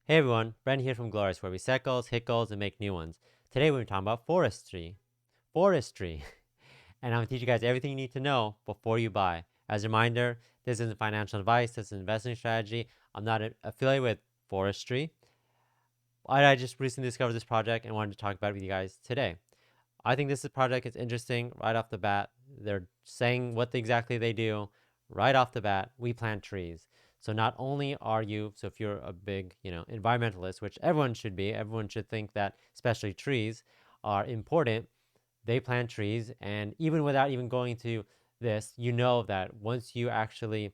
Hey everyone, Brent here from Glorious, where we set goals, hit goals, and make new ones. Today we're talking about forestry. Forestry. And I'm going to teach you guys everything you need to know before you buy. As a reminder, this isn't financial advice, this is an investing strategy. I'm not affiliated with forestry. I just recently discovered this project and wanted to talk about it with you guys today. I think this project is interesting right off the bat. They're saying what exactly they do right off the bat. We plant trees. So not only are you, so if you're a big, environmentalist, which everyone should be, everyone should think that especially trees are important. They plant trees, and even without even going to this, you know that once you actually,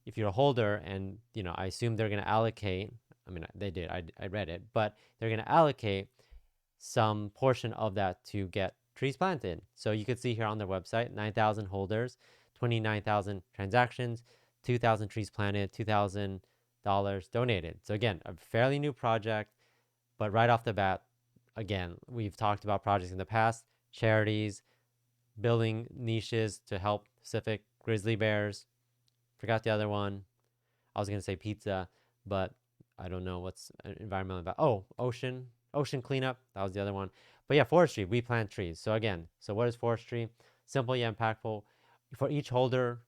if you're a holder, and I assume they're going to allocate. I mean, they did. I read it, but they're going to allocate some portion of that to get trees planted. So you could see here on their website, 9,000 holders, 29,000 transactions, 2,000 trees planted, $2,000 donated. So again, a fairly new project, but right off the bat, again, we've talked about projects in the past, charities, building niches to help Pacific grizzly bears. Forgot the other one. I was going to say pizza, but I don't know what's environmental about. Oh, ocean cleanup. That was the other one. But yeah, forestry. We plant trees. So again, so what is forestry? Simple yet impactful. For each holder,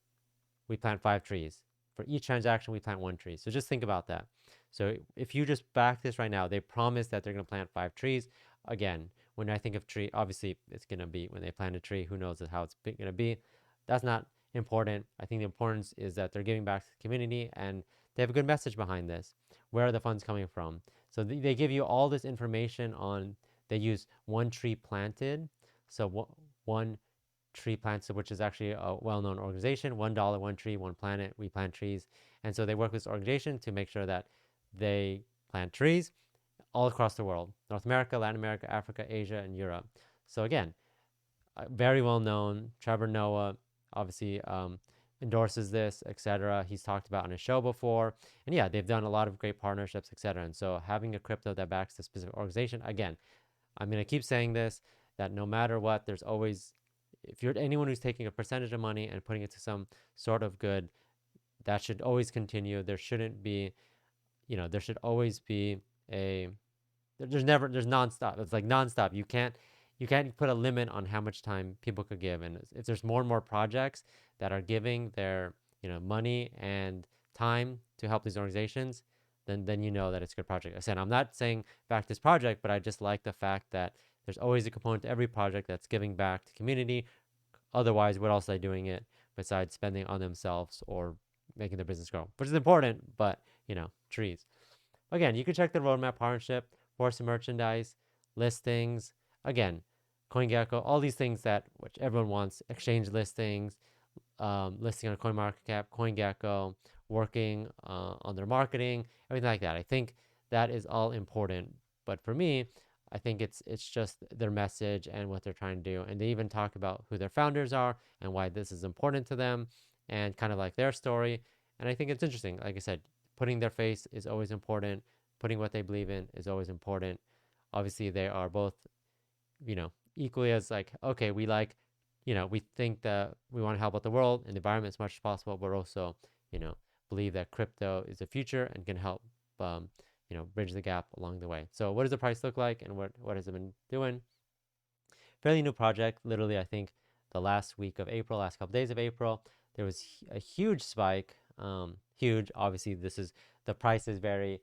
we plant 5 trees. For each transaction, we plant 1 tree. So just think about that. So if you just back this right now, they promise that they're going to plant 5 trees. Again, when I think of tree, obviously it's going to be when they plant a tree, who knows how it's going to be. That's not important. I think the importance is that they're giving back to the community and they have a good message behind this. Where are the funds coming from? So they give you all this information on, they use 1 tree planted. So one tree plants, which is actually a well-known organization. $1, 1 tree, 1 planet. We plant trees, and so they work with this organization to make sure that they plant trees all across the world: North America, Latin America, Africa, Asia, and Europe. So again, very well known. Trevor Noah obviously endorses this, etc. He's talked about on his show before, and yeah, they've done a lot of great partnerships, etc. And so having a crypto that backs a specific organization, again, I'm gonna keep saying this, that no matter what, there's always, if you're anyone who's taking a percentage of money and putting it to some sort of good, that should always continue. There shouldn't be, there should always be a, there's nonstop. It's like nonstop. You can't put a limit on how much time people could give. And if there's more and more projects that are giving their, money and time to help these organizations, then you know that it's a good project. I said, I'm not saying back this project, but I just like the fact that there's always a component to every project that's giving back to community. Otherwise, what else are they doing it besides spending on themselves or making their business grow? Which is important, but trees. Again, you can check the roadmap partnership, force and merchandise, listings. Again, CoinGecko, all these things that which everyone wants, exchange listings, listing on CoinMarketCap, CoinGecko, working on their marketing, everything like that. I think that is all important. But for me, I think it's just their message and what they're trying to do. And they even talk about who their founders are and why this is important to them and kind of like their story. And I think it's interesting. Like I said, putting their face is always important. Putting what they believe in is always important. Obviously, they are both, equally as like, okay, we think that we want to help out the world and the environment as much as possible, but also, you know, believe that crypto is the future and can help, bridge the gap along the way. So, what does the price look like, and what has it been doing? Fairly new project. Literally, I think the last week of April, last couple days of April, there was a huge spike. Huge. Obviously, this is the price is very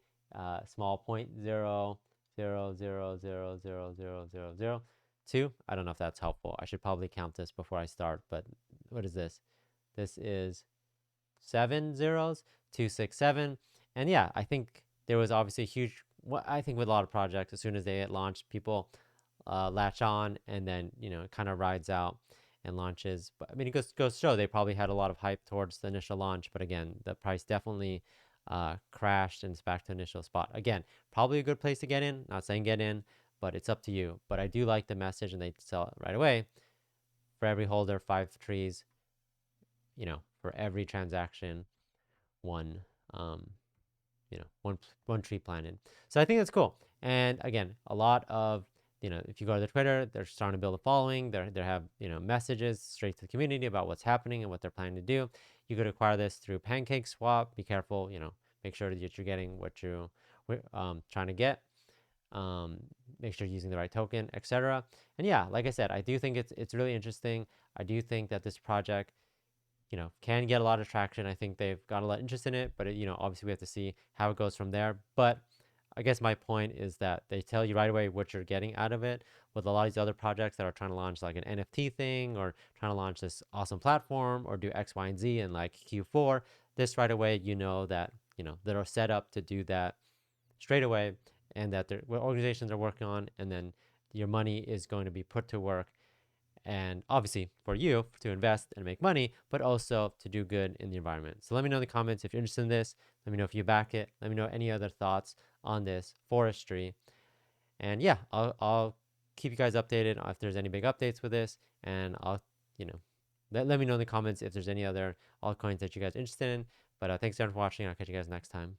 small. 0.000000002. I don't know if that's helpful. I should probably count this before I start. But what is this? This is 7 zeros, 267. And yeah, I think there was obviously a huge. I think with a lot of projects, as soon as they get launched, people latch on, and then it kind of rides out and launches. But I mean, it goes to show they probably had a lot of hype towards the initial launch, but again, the price definitely crashed and it's back to initial spot. Again, probably a good place to get in. Not saying get in, but it's up to you. But I do like the message, and they sell it right away. For every holder, 5 trees. For every transaction, one one tree planted. So I think that's cool. And again, a lot of if you go to their Twitter, they're starting to build a following. They have messages straight to the community about what's happening and what they're planning to do. You could acquire this through PancakeSwap. Be careful, make sure that you're getting what trying to get. Um, Make sure you're using the right token, etc. And yeah, like I said, I do think it's really interesting. I do think that this project, can get a lot of traction. I think they've got a lot of interest in it, but obviously we have to see how it goes from there. But I guess my point is that they tell you right away what you're getting out of it. With a lot of these other projects that are trying to launch like an NFT thing or trying to launch this awesome platform or do X, Y, and Z in like Q4, this right away, that, they're set up to do that straight away and that what organizations are working on, and then your money is going to be put to work, and obviously for you to invest and make money, but also to do good in the environment. So let me know in the comments if you're interested in this. Let me know if you back it. Let me know any other thoughts on this forestry. And yeah, I'll keep you guys updated if there's any big updates with this. And I'll, let me know in the comments if there's any other altcoins that you guys are interested in. But thanks everyone for watching. I'll catch you guys next time.